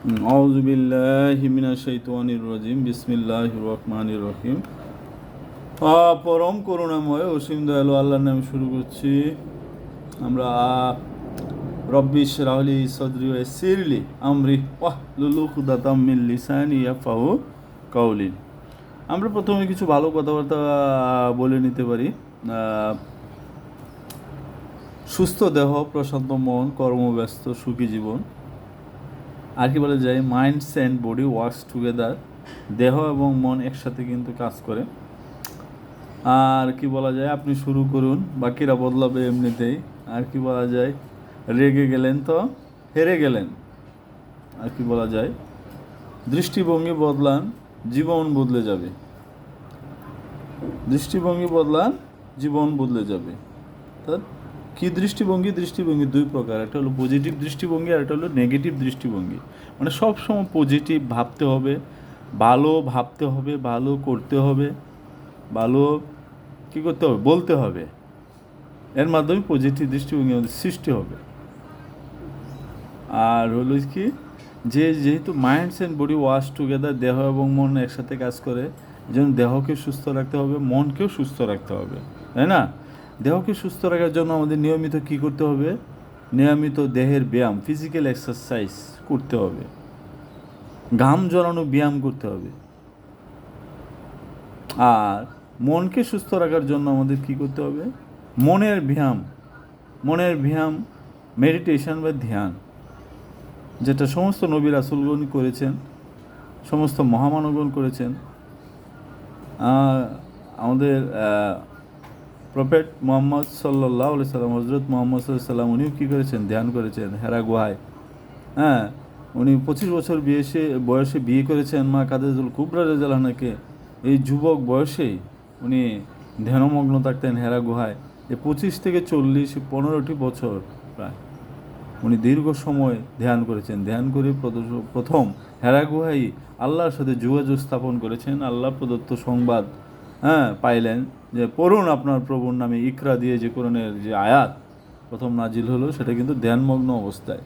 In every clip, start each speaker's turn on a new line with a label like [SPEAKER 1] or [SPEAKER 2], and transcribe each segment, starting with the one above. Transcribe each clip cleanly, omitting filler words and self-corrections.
[SPEAKER 1] আউযু বিল্লাহি মিনাশ শাইতানির রাজিম বিসমিল্লাহির রহমানির রহিম। পরম করুণাময় অসীম দয়ালু আল্লাহর নামে শুরু করছি। আমরা রব্বি ইশরাহ লি সাদরি ওয়া ইয়াসসির লি আমরি ওয়াহলুল উকদাতাম মিন লিসানি ইয়াফকাহু কাওলি। আমরা প্রথমে কিছু ভালো কথাবার্তা বলে নিতে পারি। সুস্থ দেহ, প্রশান্ত মন, কর্মব্যস্ত সুখী জীবন। আর কি বলা যায়, minds and body works together, দেহ এবং মন একসাথে কিন্তু কাজ করে। আর কি বলা যায়, আপনি শুরু করুন, বাকিরা বদলাবে এমনিতেই। আর কি বলা যায়, রেগে গেলেন তো হেরে গেলেন। আর কি বলা যায়, দৃষ্টিভঙ্গি বদলান, জীবন বদলে যাবে। দৃষ্টিভঙ্গি বদলান, জীবন বদলে যাবে। তা কি দৃষ্টিভঙ্গি? দৃষ্টিভঙ্গি দুই প্রকার, একটা হলো পজিটিভ দৃষ্টিভঙ্গি আর একটা হলো নেগেটিভ দৃষ্টিভঙ্গি। মানে সবসময় পজিটিভ ভাবতে হবে, ভালো ভাবতে হবে, ভালো করতে হবে, ভালো কী করতে হবে বলতে হবে। এর মাধ্যমে পজিটিভ দৃষ্টিভঙ্গি আমাদের সৃষ্টি হবে। আর হলো কি, যেহেতু minds and body wash together, দেহ এবং মন একসাথে কাজ করে, এই জন্য দেহকে সুস্থ রাখতে হবে, মনকেও সুস্থ রাখতে হবে, তাই না? দেহকে সুস্থ রাখার জন্য আমাদের নিয়মিত কী করতে হবে? নিয়মিত দেহের ব্যায়াম, ফিজিক্যাল এক্সারসাইজ করতে হবে, ঘাম ঝরানো ব্যায়াম করতে হবে। আর মনকে সুস্থ রাখার জন্য আমাদের কী করতে হবে? মনের ব্যায়াম, মেডিটেশন বা ধ্যান, যেটা সমস্ত নবী রাসূলগণ করেছেন, সমস্ত মহামানবগণ করেছেন। আমাদের প্রফেট মুহাম্মদ সাল্লাল্লাহু আলাইহি সাল্লাম, হযরত মুহাম্মদ সাল্লাল্লাহু আলাইহি সাল্লাম, উনিও কী করেছেন? ধ্যান করেছেন হেরা গুহায়। উনি 25 বছর বয়সে বিয়ে করেছেন মা খাদিজাতুল কুবরা রাদিয়াল্লাহু আনহাকে। এই যুবক বয়সেই উনি ধ্যানমগ্ন থাকতেন হেরা গুহায়। 25 থেকে 40, 15টি বছর প্রায় উনি দীর্ঘ সময় ধ্যান করেছেন। ধ্যান করে প্রথম হেরা গুহায় আল্লাহর সাথে যোগাযোগ স্থাপন করেছেন। আল্লাহ প্রদত্ত সংবাদ পাইলেন যে পড়ুন আপনার প্রভুর নামে, ইকরা দিয়ে যে কোরআনের যে আয়াত প্রথম নাজিল হলো, সেটা কিন্তু ধ্যানমগ্ন অবস্থায়।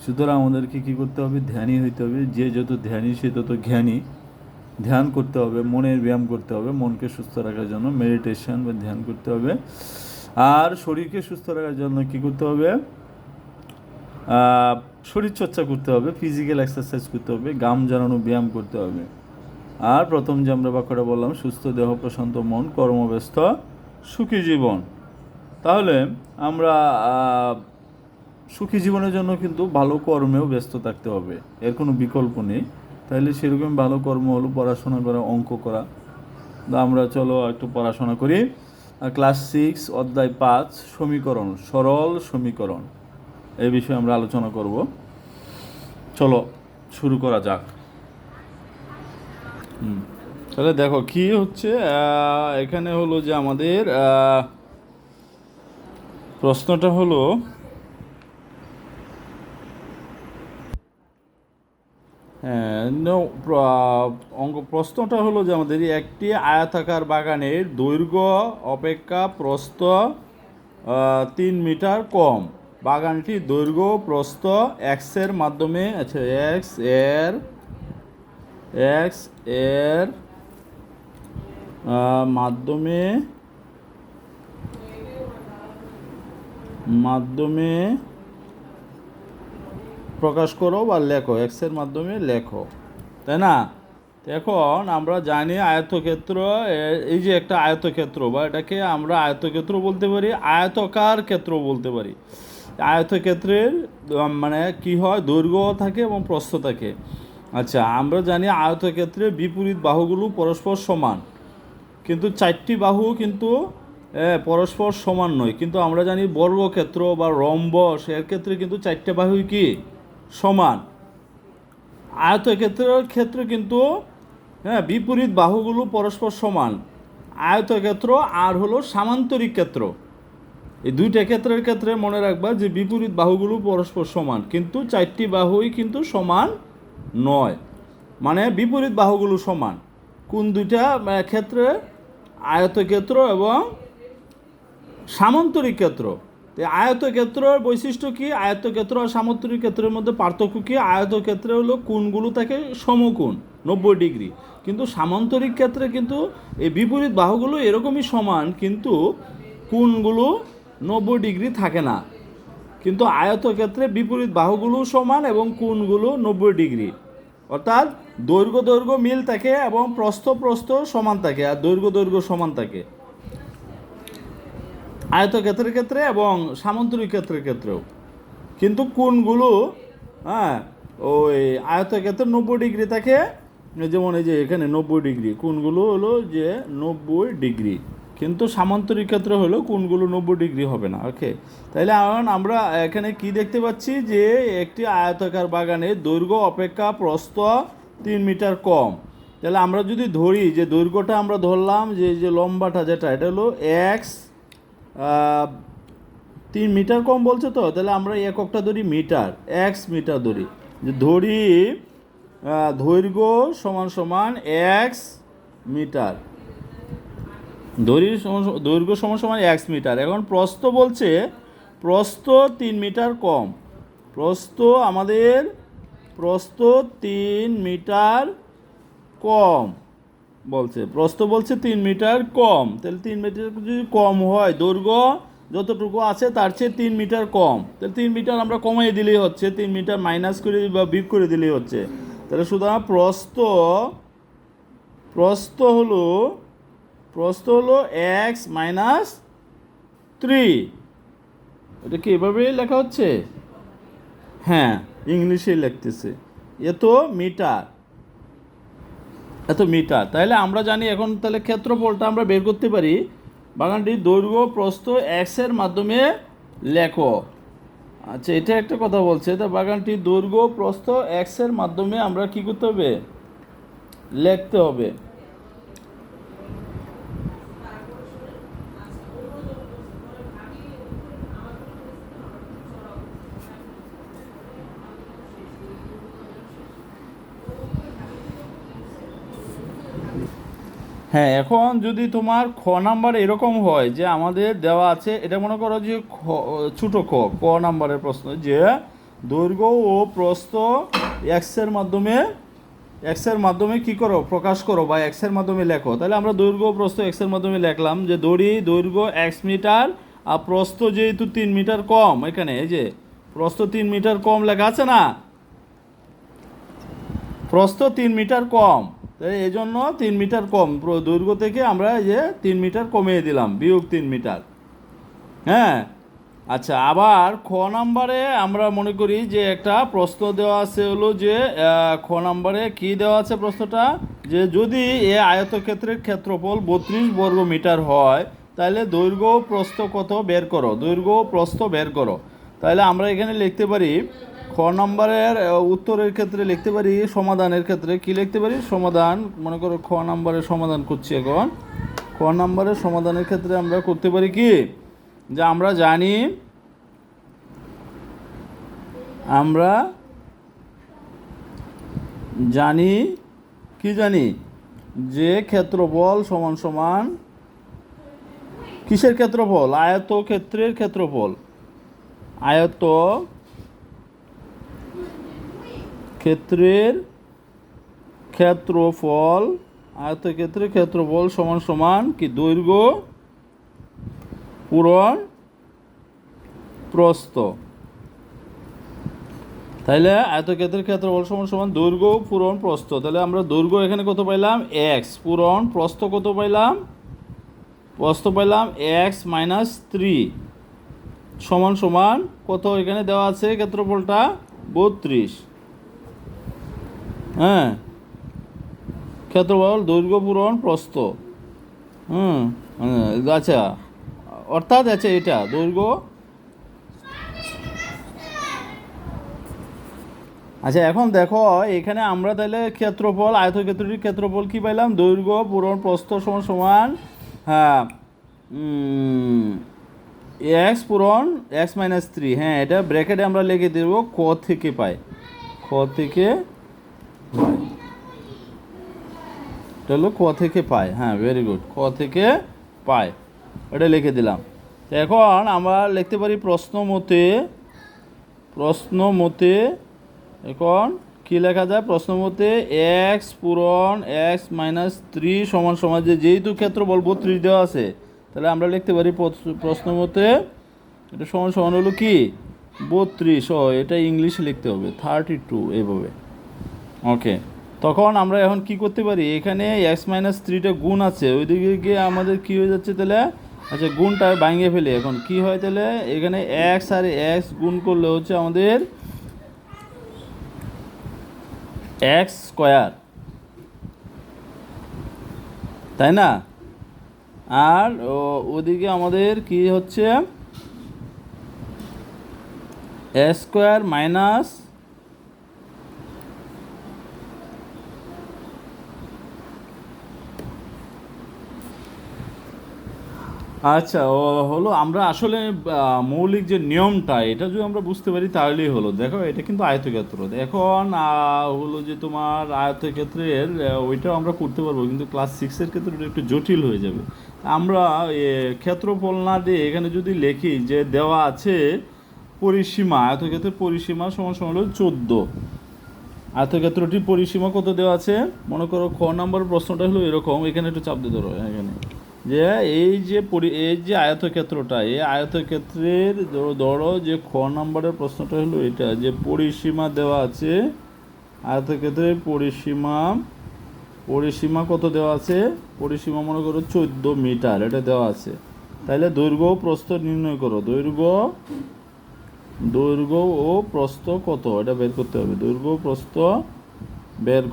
[SPEAKER 1] সুতরাং আমাদেরকে কী করতে হবে? ধ্যানী হইতে হবে। যে যত ধ্যানী সে তত জ্ঞানী। ধ্যান করতে হবে, মনের ব্যায়াম করতে হবে, মনকে সুস্থ রাখার জন্য মেডিটেশন বা ধ্যান করতে হবে। আর শরীরকে সুস্থ রাখার জন্য কী করতে হবে? শরীরচর্চা করতে হবে, ফিজিক্যাল এক্সারসাইজ করতে হবে, ঘাম ঝরানো ব্যায়াম করতে হবে। আর প্রথম যে আমরা বাক্যটা বললাম, সুস্থ দেহ, প্রশান্ত মন, কর্মব্যস্ত সুখী জীবন। তাহলে আমরা সুখী জীবনের জন্য কিন্তু ভালো কর্মেও ব্যস্ত থাকতে হবে, এর কোনো বিকল্প নেই। তাহলে সেরকম ভালো কর্ম হলো পড়াশোনা করা, অঙ্ক করা। আমরা চলো একটু পড়াশোনা করি। ক্লাস 6 অধ্যায় 5 সমীকরণ, সরল সমীকরণ, এই বিষয়ে আমরা আলোচনা করব। চলো শুরু করা যাক। তাহলে দেখো কি হচ্ছে, এখানে হলো যে আমাদের প্রশ্নটা হলো, প্রশ্নটা হলো যে আমাদের একটি আয়তাকার বাগানের দৈর্ঘ্য অপেক্ষা প্রস্থ 3 মিটার কম। বাগানটি দৈর্ঘ্য প্রস্থ এক্সের মাধ্যমে, আচ্ছা এক্স এর মাধ্যমে প্রকাশ করো বা লেখো, এক্সের মাধ্যমে লেখো, তাই না? এখন আমরা জানি আয়তক্ষেত্র, এই যে একটা আয়তক্ষেত্র, বা এটাকে আমরা আয়তক্ষেত্র বলতে পারি, আয়তকার ক্ষেত্র বলতে পারি। আয়তক্ষেত্রের মানে কি হয়, দৈর্ঘ্য থাকে এবং প্রস্থ থাকে। আচ্ছা, আমরা জানি আয়তক্ষেত্রে বিপরীত বাহুগুলো পরস্পর সমান, কিন্তু 4টি বাহু কিন্তু পরস্পর সমান নয়। কিন্তু আমরা জানি বর্গক্ষেত্র বা রম্বস, এর ক্ষেত্রে কিন্তু 4টে বাহুই কি সমান। আয়তক্ষেত্রের ক্ষেত্রে কিন্তু বিপরীত বাহুগুলো পরস্পর সমান। আয়তক্ষেত্র আর হলো সামান্তরিক ক্ষেত্র, এই দুইটা ক্ষেত্রের ক্ষেত্রে মনে রাখবা যে বিপরীত বাহুগুলো পরস্পর সমান, কিন্তু 4টি বাহুই কিন্তু সমান নয়। মানে বিপরীত বাহুগুলো সমান কোন দুইটা ক্ষেত্রে? আয়তক্ষেত্র এবং সামান্তরিক ক্ষেত্র। তো আয়তক্ষেত্রের বৈশিষ্ট্য কি? আয়তক্ষেত্র আর সামান্তরিক ক্ষেত্রের মধ্যে পার্থক্য কি? আয়তক্ষেত্রে হলো কোণগুলো থাকে সমকোণ 90 ডিগ্রি, কিন্তু সামান্তরিক ক্ষেত্রে কিন্তু এই বিপরীত বাহুগুলো এরকমই সমান, কিন্তু কোণগুলো 90 ডিগ্রি থাকে না। কিন্তু আয়তক্ষেত্রে বিপরীত বাহুগুলো সমান এবং কোণগুলো 90 ডিগ্রি, অর্থাৎ দৈর্ঘ্য দৈর্ঘ্য মিল থাকে এবং প্রস্থ প্রস্থ সমান থাকে আর দৈর্ঘ্য দৈর্ঘ্য সমান থাকে আয়তক্ষেত্রের ক্ষেত্রে এবং সামান্তরিক ক্ষেত্রের ক্ষেত্রেও। কিন্তু কোণগুলো হ্যাঁ ওই আয়তক্ষেত্রে 90 ডিগ্রি থাকে, যেমন এই যে এখানে 90 ডিগ্রি, কোণগুলো হলো যে 90 ডিগ্রি, কিন্তু সামান্তরিক ক্ষেত্রে হলো কোণগুলো 90 ডিগ্রি হবে না। ওকে, তাহলে এখন আমরা এখানে কি দেখতে পাচ্ছি যে একটি আয়তাকার বাগানে দৈর্ঘ্য অপেক্ষা প্রস্থ 3 মিটার কম। তাহলে আমরা যদি ধরি যে দৈর্ঘ্যটা আমরা ধরলাম যে লম্বাটা যেটা এটা হলো এক্স 3 মিটার কম বলছে, তো তাহলে আমরা এককটা ধরি মিটার, এক্স মিটার ধরি, যে ধরি দৈর্ঘ্য সমান সমান এক্স মিটার, দৈর্ঘ্য সমান সমান এক্স মিটার। এখন প্রস্থ বলছে প্রস্থ 3 মিটার কম, প্রস্থ আমাদের প্রস্থ 3 মিটার কম বলছে, প্রস্থ বলছে 3 মিটার কম। তাহলে 3 মিটার যদি কম হয়, দৈর্ঘ্য যতটুকু আছে তার চেয়ে 3 মিটার কম, তাহলে 3 মিটার আমরা কমিয়ে দিলেই হচ্ছে, 3 মিটার মাইনাস করে বা বিয়োগ করে দিলেই হচ্ছে। তাহলে সুতরাং প্রস্থ হলো এক্স মাইনাস 3। এটা কি এভাবেই লেখা হচ্ছে? হ্যাঁ, ইংলিশেই লিখতেছে, এত মিটার। তাহলে আমরা জানি এখন, তাহলে ক্ষেত্রফলটা আমরা বের করতে পারি। বাগানটির দৈর্ঘ্য প্রস্থ এক্স এর মাধ্যমে লেখো। আচ্ছা, এটা একটা কথা বলছে, তা বাগানটির দৈর্ঘ্য প্রস্থ এক্স এর মাধ্যমে আমরা কি করতে হবে? লিখতে হবে। হ্যাঁ, এখন যদি তোমার খ নাম্বার এরকম হয় যে আমাদের দেওয়া আছে, এটা মনে করো যে ছোটো ক নাম্বারের প্রশ্ন, যে দৈর্ঘ্য ও প্রস্থ এক্সের মাধ্যমে কী করো? প্রকাশ করো বা এক্সের মাধ্যমে লেখো। তাহলে আমরা দৈর্ঘ্য ও প্রস্থ এক্সের মাধ্যমে লিখলাম যে দৈর্ঘ্য এক্স মিটার আর প্রস্থ যেহেতু 3 মিটার কম, এখানে এই যে প্রস্থ 3 মিটার কম লেখা আছে না, প্রস্থ 3 মিটার কম, তাই এই জন্য 3 মিটার কম দৈর্ঘ্য থেকে আমরা এই যে 3 মিটার কমিয়ে দিলাম, বিয়োগ 3 মিটার। হ্যাঁ, আচ্ছা, আবার খ নাম্বারে আমরা মনে করি যে একটা প্রশ্ন দেওয়া আছে, হলো যে খ নাম্বারে কি দেওয়া আছে প্রশ্নটা, যে যদি এ আয়তক্ষেত্রের ক্ষেত্রফল 32 বর্গ মিটার হয়, তাহলে দৈর্ঘ্য প্রস্থ কত বের করো, দৈর্ঘ্য প্রস্থ বের করো। তাহলে আমরা এখানে লিখতে পারি, খ নম্বরের উত্তরের ক্ষেত্রে লিখতে পারি, সমাধানের ক্ষেত্রে কি লিখতে পারি? সমাধান, মনে করো খ নম্বরের সমাধান করছি এখন। খ নম্বরের সমাধানের ক্ষেত্রে আমরা করতে পারি কি, যে আমরা জানি যে ক্ষেত্রফল সমান সমান কিসের ক্ষেত্রফল? আয়তক্ষেত্রের ক্ষেত্রফল, আয়তক্ষেত্রের ক্ষেত্রফল সমান সমান কি? দৈর্ঘ্য পূরণ প্রস্থ। তাহলে আয়তক্ষেত্রের ক্ষেত্রফল সমান সমান দৈর্ঘ্য পূরণ প্রস্থ। তাহলে আমরা দৈর্ঘ্য এখানে কত পাইলাম? এক্স, পূরণ প্রস্থ কত পাইলাম? প্রস্থ পাইলাম এক্স মাইনাস 3 সমান সমান কত? এখানে দেওয়া আছে ক্ষেত্রফলটা 32। হ্যাঁ, ক্ষেত্রফল দৈর্ঘ্য পূরণ প্রস্থ। আচ্ছা, অর্থাৎ আচ্ছা এটা দৈর্ঘ্য। আচ্ছা, এখন দেখো এখানে আমরা তাহলে ক্ষেত্রফল, আয়তক্ষেত্রটির ক্ষেত্রফল কি পাইলাম? দৈর্ঘ্য পূরণ প্রস্থ সমান সমান, হ্যাঁ, এক্স পূরণ এক্স মাইনাস 3। হ্যাঁ, এটা ব্র্যাকেটে আমরা লিখে দেবো ক থেকে পাই, এটা হলো ক থেকে পাই। হ্যাঁ, ভেরি গুড, ক থেকে পাই, এটা লিখে দিলাম। তো এখন আমরা লিখতে পারি প্রশ্ন মতে এখন কি লেখা যায়? প্রশ্ন মতে এক্স পূরণ এক্স মাইনাস 3 সমান সমান, যেহেতু ক্ষেত্রফল 32 দেওয়া আছে, তাহলে আমরা লিখতে পারি প্রশ্ন মতে এটা সমান সমান হলো কি 32। এটা ইংলিশে লিখতে হবে 32 এইভাবে। ওকে, তখন আমরা এখন কি করতে পারি? এখানে এক্স মাইনাস 3টা গুণ আছে, ওইদিকে গিয়ে আমাদের কি হয়ে যাচ্ছে তাহলে? আচ্ছা, গুণটা ভাঙিয়ে ফেলে। এখন কি হয় তাহলে? এখানে এক্স আর এক্স গুণ করলে হচ্ছে আমাদের এক্স স্কোয়ার, তাই না? আর ওদিকে আমাদের কি হচ্ছে? এ স্কোয়ার মাইনাস আচ্ছা হলো আমরা আসলে মৌলিক যে নিয়মটা এটা যদি আমরা বুঝতে পারি তাহলেই হলো। দেখো এটা কিন্তু আয়তক্ষেত্র। এখন হলো যে তোমার আয়তক্ষেত্রের ওইটাও আমরা করতে পারবো, কিন্তু ক্লাস 6-এর ক্ষেত্রে ওটা একটু জটিল হয়ে যাবে। আমরা ক্ষেত্রফল না দিয়ে এখানে যদি লিখি যে দেওয়া আছে পরিসীমা, আয়তক্ষেত্রের পরিসীমা সমান সমান হলো 14। আয়তক্ষেত্রটির পরিসীমা কত দেওয়া আছে? মনে করো খ নম্বর প্রশ্নটা হলো এরকম, এখানে একটু চাপ দিয়ে ধরো এখানে, যে এই যে আয়তক্ষেত্রটা, এই আয়তক্ষেত্রের ধরো যে খ নম্বরের প্রশ্নটা হলো এটা, যে পরিসীমা দেওয়া আছে আয়তক্ষেত্রের পরিসীমা কত দেওয়া আছে? পরিসীমা মনে করো 14 মিটার, এটা দেওয়া আছে। তাহলে দৈর্ঘ্য ও প্রস্থ নির্ণয় করো। দৈর্ঘ্য ও প্রস্থ কত এটা বের করতে হবে। দৈর্ঘ্য প্রস্থ বের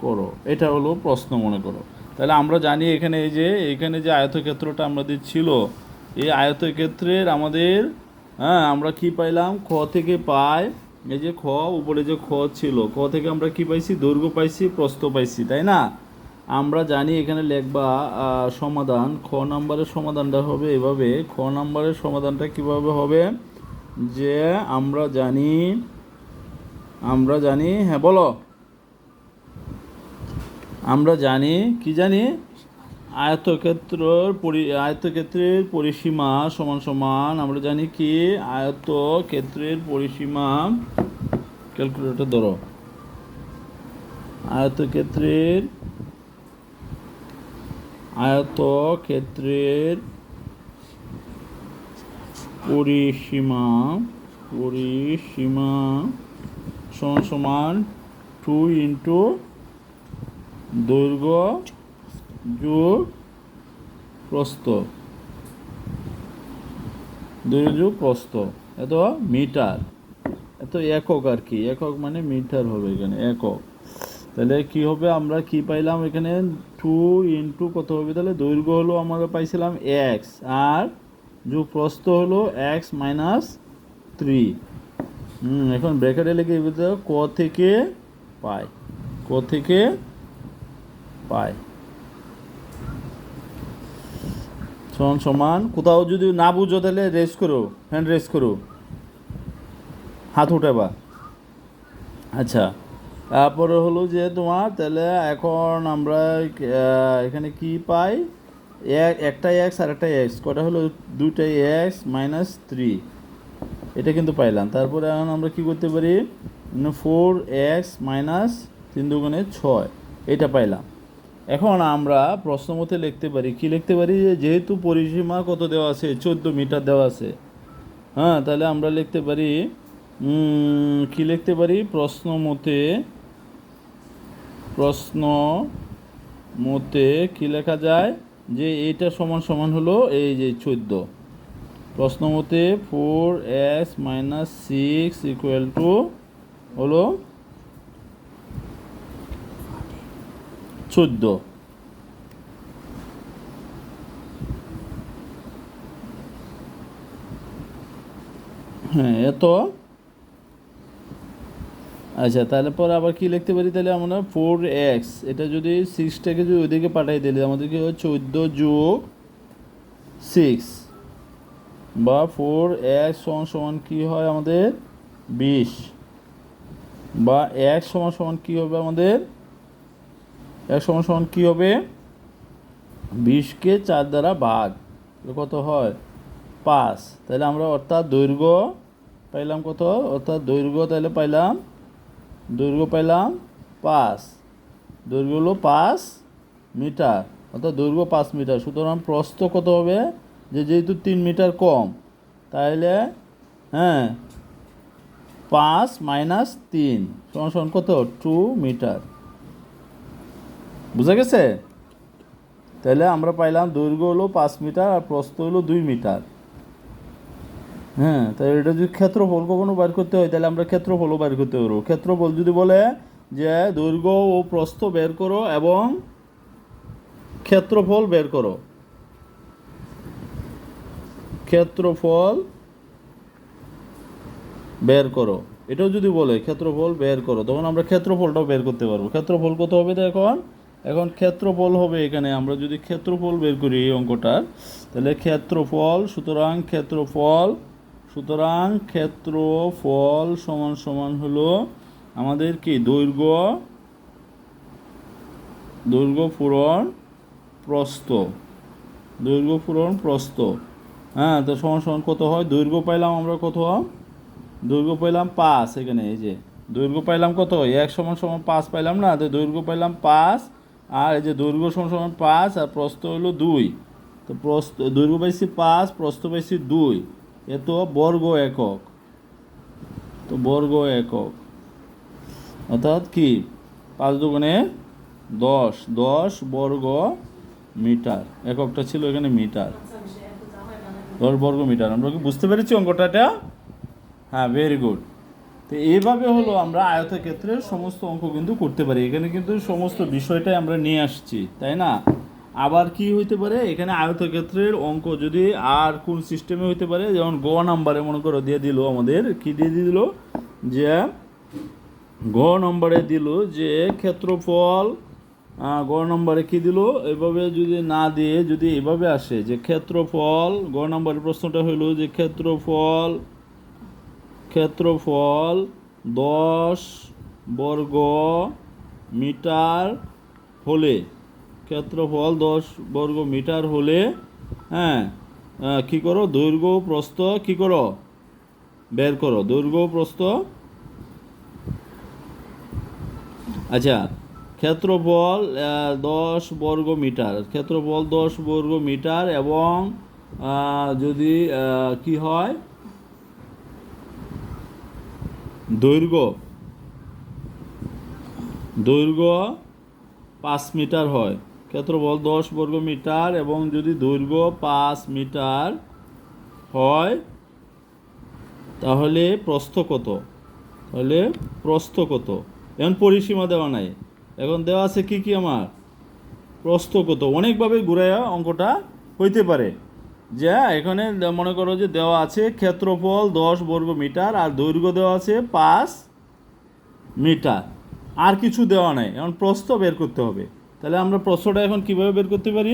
[SPEAKER 1] করো, এটা হলো প্রশ্ন মনে করো। তাহলে আমরা জানি এখানে যে আয়তক্ষেত্রটা আমাদের ছিল, এই আয়তক্ষেত্রের আমাদের আমরা কি পাইলাম? খ থেকে পাই, এই যে খ উপরে যে খ ছিল, খ থেকে আমরা কি পাইছি? দৈর্ঘ্য পাইছি, প্রস্থ পাইছি, তাই না? আমরা জানি এখানে লিখবা সমাধান। খ নাম্বারের সমাধানটা হবে এভাবে। খ নাম্বারের সমাধানটা কিভাবে হবে? যে আমরা জানি হ্যাঁ বলো, আমরা জানি কি জানি? আয়তক্ষেত্রের পরিসীমা সমান সমান, আমরা জানি কি? আয়তক্ষেত্রের পরিসীমা, ক্যালকুলেটর ধরো, আয়তক্ষেত্রের পরিসীমা সমান সমান 2 ইন্টু দৈর্ঘ্য যোগ প্রস্থ, এত মিটার, এত একক আর কি, একক মানে মিটার হবে এখানে, একক। তাহলে কি হবে? আমরা কি পাইলাম এখানে? 2 ইন্টু কত হবে তাহলে? দৈর্ঘ্য হলো আমরা পাইছিলাম এক্স, আর যোগ প্রস্থ হলো এক্স মাইনাস 3। এখন ব্র্যাকেটে লিখে ক থেকে পাই সমান সমান। কোথাও যদি না বুঝো তাহলে হ্যান্ড রেস করো, হাত উঠাবা। আচ্ছা, তারপরে হলো যে তোমার তাহলে এখন আমরা এখানে কি পাই? একটা এক্স আর একটা এক্স, কটা হলো? দুইটাই এক্স মাইনাস 3, এটা কিন্তু পাইলাম। তারপরে এখন আমরা কি করতে পারি? 4x মাইনাস 3 দুগুণে 6, এটা পাইলাম। এখন আমরা প্রশ্ন মতে লিখতে পারি, কি লিখতে পারি? যেহেতু পরিসীমা কত দেওয়া আছে? 14 মিটার দেওয়া আছে। তাহলে আমরা লিখতে পারি কি লিখতে পারি? প্রশ্ন মতে কি লেখা যায়? যে এইটা সমান সমান হলো এই যে 14। প্রশ্ন মতে 4x মাইনাস 6 ইকুয়াল টু হলো 14। হ্যাঁ, এত। আচ্ছা, তাহলে পরে আবার কি লিখতে পারি? তাহলে আমরা 4x, এটা যদি 6টাকে যদি ওইদিকে পাঠাই দিলে আমাদেরকে 14 যোগ 6 বা 4x সমান কি হয় আমাদের? 20, বা x সমান কি হবে আমাদের? x সমান কি হবে? 20কে 4 দ্বারা ভাগ, কত হয় 5। তাহলে আমরা অর্থাৎ দৈর্ঘ্য পাইলাম কত, অর্থাৎ দৈর্ঘ্য তাহলে পাইলাম, দৈর্ঘ্য পাইলাম 5, দৈর্ঘ্য হলো 5 মিটার, অর্থাৎ দৈর্ঘ্য 5 মিটার। সুতরাং প্রস্থ কত হবে, যেহেতু 3 মিটার কম, তাহলে হ্যাঁ 5 - 3 সমান কত 2 মিটার। বুঝা গেছে? তাহলে আমরা পাইলাম দৈর্ঘ্য হলো 5 মিটার আর প্রস্থ হলো 2 মিটার। হ্যাঁ, তাহলে এটা যদি ক্ষেত্রফল কখনো বের করতে হয় তাহলে আমরা ক্ষেত্রফলও বের করতে পারবো। ক্ষেত্রফল যদি বলে যে দৈর্ঘ্য ও প্রস্থ বের করো এবং ক্ষেত্রফল বের করো, ক্ষেত্রফল বের করো, এটাও যদি বলে ক্ষেত্রফল বের করো, তখন আমরা ক্ষেত্রফলটাও বের করতে পারবো। ক্ষেত্রফল কত হবে এখন ক্ষেত্রফল হবে, এখানে আমরা যদি ক্ষেত্রফল বের করি এই অঙ্কটার, তাহলে ক্ষেত্রফল, সুতরাং ক্ষেত্রফল সমান হলো আমাদের কি দৈর্ঘ্য পূরণ প্রস্থ। হ্যাঁ, তো সমান কত হয়, দৈর্ঘ্য পাইলাম আমরা কত, দৈর্ঘ্য পাইলাম 5, এখানে এই যে দৈর্ঘ্য পাইলাম কত 1 = 5 পাইলাম না, তো দৈর্ঘ্য পাইলাম 5, আর এই যে দৈর্ঘ্য সমান 5 আর প্রস্থ হলো 2, তো দৈর্ঘ্য পাইছি 5, প্রস্থ পাইছি 2, এত বর্গ একক, তো বর্গ একক, অর্থাৎ কি 5 দুগুণে 10 বর্গ মিটার, এককটা ছিল এখানে মিটার, 10 বর্গ মিটার। আমরা কি বুঝতে পেরেছি অঙ্কটা? হ্যাঁ, ভেরি গুড। তো এইভাবে হলো আমরা আয়তক্ষেত্রের সমস্ত অঙ্ক কিন্তু করতে পারি। এখানে কিন্তু সমস্ত বিষয়টাই আমরা নিয়ে আসছি, তাই না? আবার কি হইতে পারে এখানে আয়তক্ষেত্রের অঙ্ক যদি আর কোন সিস্টেমে হইতে পারে, যেমন গ নাম্বারে মনে করো দিয়ে দিল, আমাদের কি দিয়ে দিল, যে গ নম্বরে দিল যে ক্ষেত্রফল, গ নম্বরে কি দিল, এভাবে যদি না দিয়ে যদি এভাবে আসে যে ক্ষেত্রফল, গ নম্বরের প্রশ্নটা হলো যে ক্ষেত্রফল 10 বর্গ মিটার হলে, ক্ষেত্রফল 10 বর্গ মিটার হলে, হ্যাঁ কী করো, দৈর্ঘ্য প্রস্থ কী করো, বের করো, দৈর্ঘ্য প্রস্থ। আচ্ছা, ক্ষেত্রফল 10 বর্গ মিটার, ক্ষেত্রফল 10 বর্গ মিটার, এবং যদি কি হয়, দৈর্ঘ্য 5 মিটার হয়, ক্ষেত্রফল 10 বর্গ মিটার এবং যদি দৈর্ঘ্য 5 মিটার হয়, তাহলে প্রস্থ কত, এখন পরিসীমা দেওয়া নাই, এখন দেওয়া আছে কি আমার প্রস্থ কত। অনেকভাবে ঘুরাইয়া অঙ্কটা হইতে পারে, যে এখানে মনে করো যে দেওয়া আছে ক্ষেত্রফল 10 বর্গ মিটার আর দৈর্ঘ্য দেওয়া আছে 5 মিটার, আর কিছু দেওয়া নাই, এখন প্রস্থ বের করতে হবে। তাহলে আমরা প্রস্থটা এখন কিভাবে বের করতে পারি,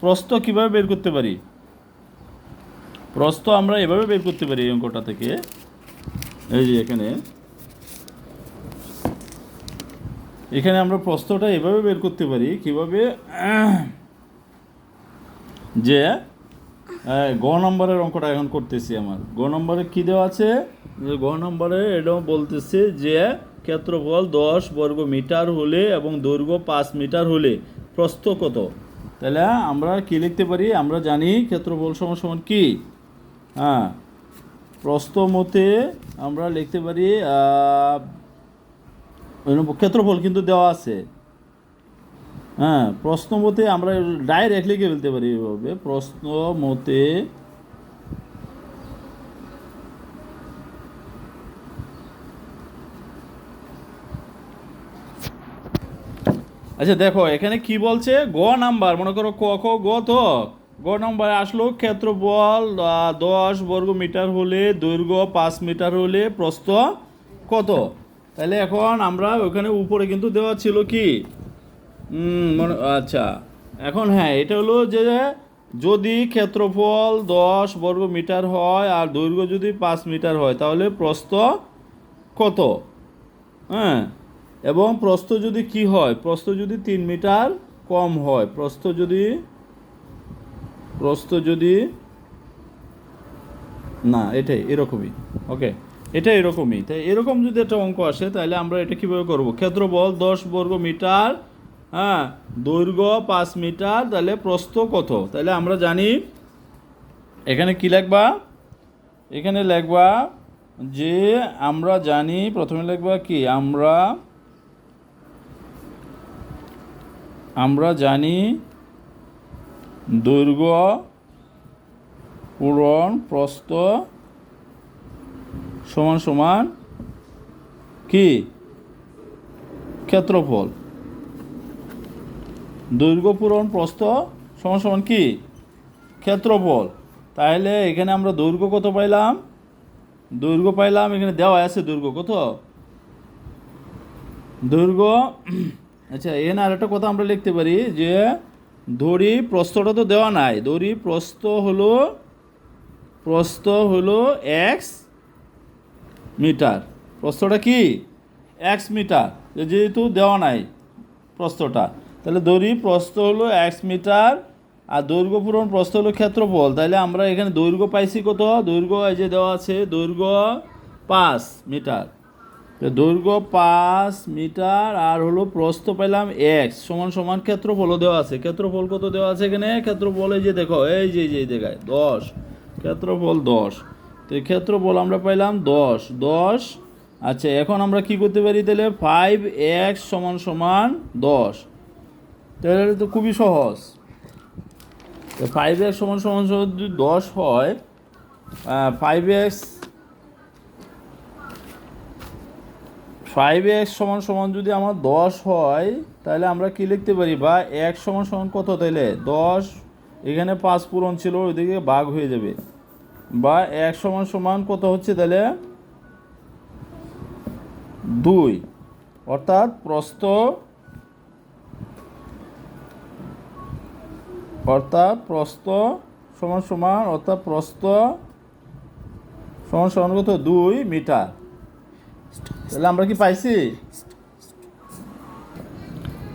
[SPEAKER 1] প্রস্থ আমরা এভাবে বের করতে পারি এই অঙ্কটা থেকে। এই যে এখানে আমরা প্রস্থটা এভাবে বের করতে পারি, কিভাবে, যে গ নম্বরের অঙ্কটা এখন করতেছি। আমার গ নম্বরে কী দেওয়া আছে, যে গ নম্বরে এটাও বলতেছে যে ক্ষেত্রফল 10 বর্গ মিটার হলে এবং দৈর্ঘ্য 5 মিটার হলে প্রস্থ কত। তাহলে আমরা কি লিখতে পারি, আমরা জানি ক্ষেত্রফল সমান কি, হ্যাঁ প্রস্থ মতে আমরা লিখতে পারি, ক্ষেত্রফল কিন্তু দেওয়া আছে, হ্যাঁ প্রশ্ন মতে আমরা ডাইরেক্ট লিখে ফেলতে পারি এভাবে, প্রশ্ন মতে আচ্ছা দেখো এখানে কি বলছে, গ নাম্বার মনে করো ক খ গ, তো গ নাম্বারে আসলো ক্ষেত্রফল 10 বর্গ মিটার হলে দৈর্ঘ্য 5 মিটার হলে প্রস্থ কত। তাহলে এখন আমরা ওখানে উপরে কিন্তু দেওয়া ছিল কি, আচ্ছা এখন হ্যাঁ এটা হলো যে যদি ক্ষেত্রফল 10 বর্গ মিটার হয় আর দৈর্ঘ্য যদি 5 মিটার হয় তাহলে প্রস্থ কত, হ্যাঁ এবং প্রস্থ যদি কি হয়, প্রস্থ যদি 3 মিটার কম হয়, প্রস্থ যদি না, এটাই এরকমই। ওকে, এটা এরকমই। তাই এরকম যদি একটা অঙ্ক আসে তাহলে আমরা এটা কীভাবে করব? ক্ষেত্রফল 10 বর্গ মিটার, হ্যাঁ, দৈর্ঘ্য 5 মিটার, তাহলে প্রস্থ কত? তাহলে আমরা জানি এখানে কি লিখবা, এখানে লিখবা যে আমরা জানি, প্রথমে লিখবা কি, আমরা জানি দৈর্ঘ্য পূরণ প্রস্থ সমান সমান কি, ক্ষেত্রফল। দৈর্ঘ্য পূরণ প্রস্থ সমান সমান কি, ক্ষেত্রফল। তাহলে এখানে আমরা দৈর্ঘ্য কত পাইলাম? দৈর্ঘ্য পাইলাম, এখানে দেওয়া আছে দৈর্ঘ্য কত, দৈর্ঘ্য। আচ্ছা, এখানে আর একটা কথা আমরা লিখতে পারি যে ধরি প্রস্থটা তো দেওয়া নাই, ধরি প্রস্থ হলো এক্স মিটার। প্রস্থটা কি, এক্স মিটার, যেহেতু দেওয়া নাই প্রস্থটা, তাহলে ধরি প্রস্থ হলো এক্স মিটার আর দৈর্ঘ্য পূরণ প্রস্থ হলো ক্ষেত্রফল। তাহলে আমরা এখানে দৈর্ঘ্য পাইছি কত, দৈর্ঘ্য এই যে দেওয়া আছে, দৈর্ঘ্য 5 মিটার, দৈর্ঘ্য 5 মিটার আর হলো প্রস্থ পেলাম এক্স সমান সমান ক্ষেত্রফলও দেওয়া আছে। ক্ষেত্রফল কত দেওয়া আছে এখানে? ক্ষেত্রফল এই যে দেখো, এই যে দেখায় 10, ক্ষেত্রফল 10। তো এই ক্ষেত্রফল আমরা পাইলাম 10। আচ্ছা, এখন আমরা কি করতে পারি তাহলে? 5x সমান সমান 10। তাহলে তো খুবই সহজ। 5x সমান সমান যদি 10 হয়, 5x সমান সমান যদি আমার 10 হয়, তাহলে আমরা কি লিখতে পারি? বা x সমান সমান কত? তাহলে 10, এখানে 5 পূরণ ছিল, ওইদিকে ভাগ হয়ে যাবে। বা x সমান সমান কত হচ্ছে তাহলে? 2। অর্থাৎ প্রস্থ সমান সমান কত? 2 মিটার। তাহলে আমরা কি পাইছি?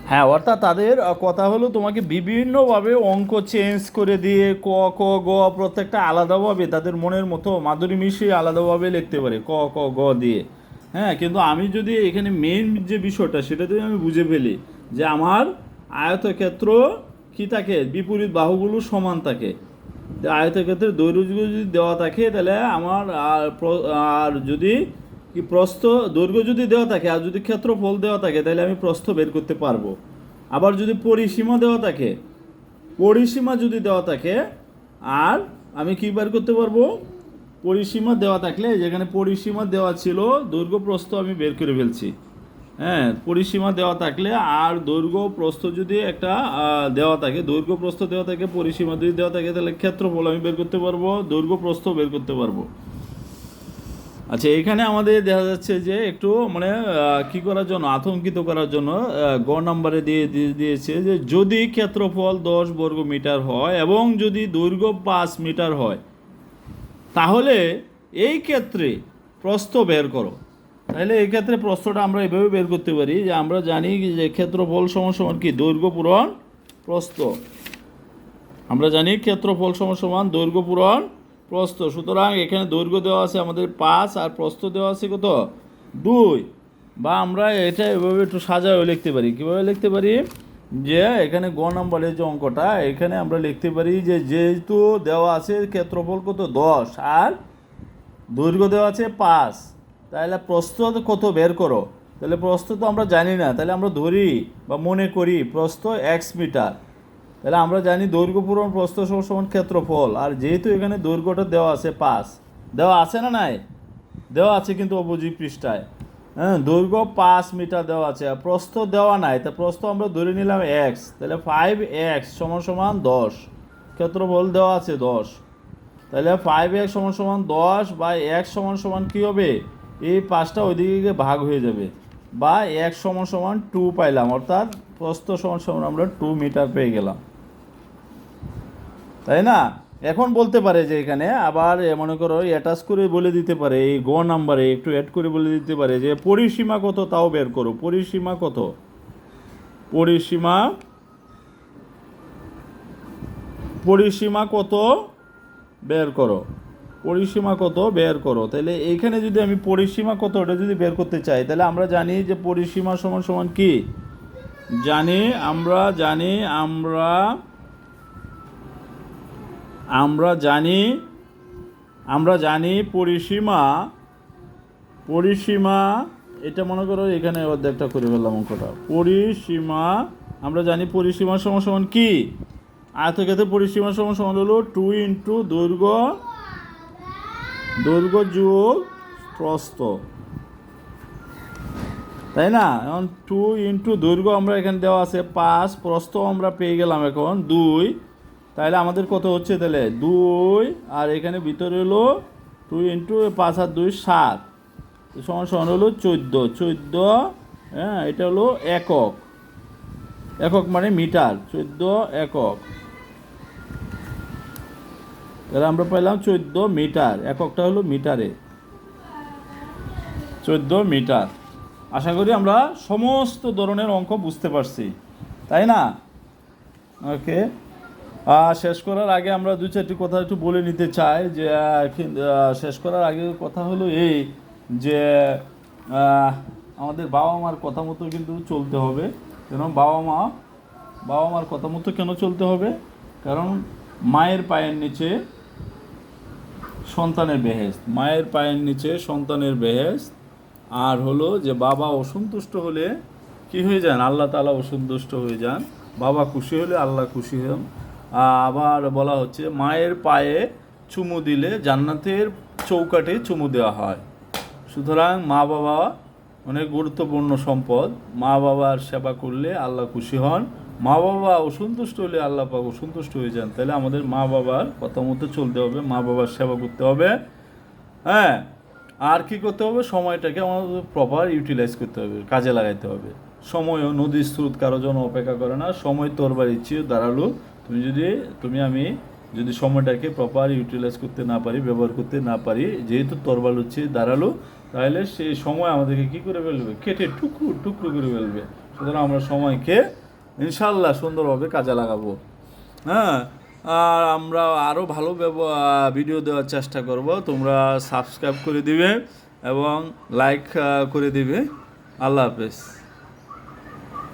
[SPEAKER 1] হ্যাঁ, অর্থাৎ তাদের কথা হলো তোমাকে বিভিন্নভাবে অঙ্ক চেঞ্জ করে দিয়ে ক ক গ প্রত্যেকটা আলাদাভাবে তাদের মনের মতো মাধুরী মিশিয়ে আলাদাভাবে লিখতে পারে ক ক গ দিয়ে। হ্যাঁ, কিন্তু আমি যদি এখানে মেইন যে বিষয়টা সেটা যদি আমি বুঝে ফেলি যে আমার আয়তক্ষেত্র কী থাকে, বিপরীত বাহুগুলো সমান থাকে, আয়তক্ষেত্রের দৈর্ঘ্য যদি দেওয়া থাকে তাহলে আমার আর যদি কি প্রস্থ, দৈর্ঘ্য যদি দেওয়া থাকে আর যদি ক্ষেত্রফল দেওয়া থাকে তাহলে আমি প্রস্থ বের করতে পারবো। আবার যদি পরিসীমা দেওয়া থাকে, আর আমি কি বের করতে পারবো? পরিসীমা দেওয়া থাকলে, যেখানে পরিসীমা দেওয়া ছিল, দৈর্ঘ্য প্রস্থ আমি বের করে ফেলছি। হ্যাঁ, পরিসীমা দেওয়া থাকলে আর দৈর্ঘ্য প্রস্থ যদি একটা দেওয়া থাকে, দৈর্ঘ্য প্রস্থ দেওয়া থাকে, পরিসীমা যদি দেওয়া থাকে, তাহলে ক্ষেত্রফল আমি বের করতে পারবো, দৈর্ঘ্য প্রস্থ বের করতে পারবো। আচ্ছা, এখানে আমাদের দেখা যাচ্ছে যে একটু মানে কি করার জন্য, আতঙ্কিত করার জন্য গ নাম্বারে দিয়েছে যে যদি ক্ষেত্রফল 10 বর্গ মিটার হয় এবং যদি দৈর্ঘ্য 5 মিটার হয় তাহলে এই ক্ষেত্রে প্রস্থ বের করো। তাহলে এই ক্ষেত্রে প্রস্থটা আমরা এভাবে বের করতে পারি যে আমরা জানি যে ক্ষেত্রফল সমান সমান কি, দৈর্ঘ্য পূরণ প্রস্থ। আমরা জানি ক্ষেত্রফল সমান সমান দৈর্ঘ্য পূরণ প্রস্থ। সুতরাং এখানে দৈর্ঘ্য দেওয়া আছে আমাদের 5 আর প্রস্থ দেওয়া আছে কত? 2। বা আমরা এটা এভাবে একটু সাজাও লিখতে পারি। কীভাবে লিখতে পারি? যে এখানে গ নম্বরের যে অঙ্কটা, এখানে আমরা লিখতে পারি যে যেহেতু দেওয়া আছে ক্ষেত্রফল কত 10 আর দৈর্ঘ্য দেওয়া আছে 5, তাহলে প্রস্থ কত বের করো। তাহলে প্রস্থ তো আমরা জানি না, তাহলে আমরা ধরি বা মনে করি প্রস্থ x মিটার। তাহলে আমরা জানি দৈর্ঘ্য পূরণ প্রস্থ সমান ক্ষেত্রফল, আর যেহেতু এখানে দৈর্ঘ্যটা দেওয়া আছে 5, দেওয়া আছে না নাই? দেওয়া আছে কিন্তু অপোজিট পৃষ্ঠায়। হ্যাঁ, দৈর্ঘ্য 5 মিটার দেওয়া আছে আর প্রস্থ দেওয়া নাই, তা প্রস্থ আমরা ধরে নিলাম x। তাহলে 5x সমান সমান 10, ক্ষেত্রফল দেওয়া আছে 10। তাহলে 5x সমান সমান 10 বা x সমান সমান কী হবে? এই 5টা ওইদিকে ভাগ হয়ে যাবে, বা x সমান সমান 2 পাইলাম, অর্থাৎ প্রস্থ সমান সমান আমরা 2 মিটার পেয়ে গেলাম, তাই না? এখন বলতে পারে যে এখানে আবার মনে করো অ্যাটাচ করে বলে দিতে পারে, এই গ নাম্বারে একটু অ্যাড করে বলে দিতে পারে যে পরিসীমা কত তাও বের করো। পরিসীমা কত? পরিসীমা পরিসীমা কত বের করো, পরিসীমা কত বের করো। তাহলে এইখানে যদি আমি পরিসীমা কত ওটা যদি বের করতে চাই, তাহলে আমরা জানি যে পরিসীমা সমান সমান কি জানি, আমরা জানি পরিসীমা এটা মনে করো এখানে অর্ধেকটা করে ফেললাম অঙ্কটা। পরিসীমা আমরা জানি পরিসীমা সমান সমান কি, আয়তক্ষেত্রের পরিসীমা সমান সমান হলো 2 ইন্টু দৈর্ঘ্য যোগ প্রস্থ, তাই না? এখন 2 ইন্টু দৈর্ঘ্য আমরা এখানে দেওয়া আছে 5, প্রস্থ আমরা পেয়ে গেলাম এখন 2, তাহলে আমাদের কত হচ্ছে তাহলে 2, আর এখানে ভিতরে হলো 2 ইন্টু 5 আর 2 7 সমান সমান হলো 14, হ্যাঁ এটা হলো একক মানে মিটার, 14 একক। তাহলে আমরা পেলাম 14 মিটার, এককটা হলো মিটারে, 14 মিটার। আশা করি আমরা সমস্ত ধরনের অঙ্ক বুঝতে পারছি, তাই না? ওকে, শেষ করার আগে আমরা 2-4টি কথা একটু বলে নিতে চাই যে শেষ করার আগে কথা হলো এই যে আমাদের বাবা মার কথা মতো কিন্তু চলতে হবে। কেন বাবা মার কথা মতো কেন চলতে হবে? কারণ মায়ের পায়ের নিচে সন্তানের বেহেশত, মায়ের পায়ের নিচে সন্তানের বেহেশত। আর হলো যে বাবা অসন্তুষ্ট হলে কি হয়ে যান, আল্লাহ তাআলা অসন্তুষ্ট হয়ে যান, বাবা খুশি হলে আল্লাহ খুশি হন। আবার বলা হচ্ছে মায়ের পায়ে চুমু দিলে জান্নাতের চৌকাঠে চুমু দেওয়া হয়। সুতরাং মা বাবা অনেক গুরুত্বপূর্ণ সম্পদ, মা বাবার সেবা করলে আল্লাহ খুশি হন, মা বাবা অসন্তুষ্ট হলে আল্লাহ পাক অসন্তুষ্ট হয়ে যান। তাহলে আমাদের মা বাবার কথা মতো চলতে হবে, মা বাবার সেবা করতে হবে। হ্যাঁ, আর কি করতে হবে, সময়টাকে আমাদের প্রপার ইউটিলাইজ করতে হবে, কাজে লাগাইতে হবে। সময়ও নদীর স্রোত কারো জন্য অপেক্ষা করে না, সময় তোরবার ইচ্ছে দাঁড়ালো। আমি যদি সময়টাকে প্রপার ইউটিলাইজ করতে না পারি, ব্যবহার করতে না পারি, যেহেতু তরবাল হচ্ছে দাঁড়ালো, তাহলে সেই সময় আমাদেরকে কী করে ফেলবে, কেটে টুকরো করে ফেলবে। সুতরাং আমরা সময়কে ইনশাল্লাহ সুন্দরভাবে কাজে লাগাবো। হ্যাঁ, আর আমরা আরও ভালো ভিডিও দেওয়ার চেষ্টা করব। তোমরা সাবস্ক্রাইব করে দিবে এবং লাইক করে দিবে। আল্লাহ হাফেজ।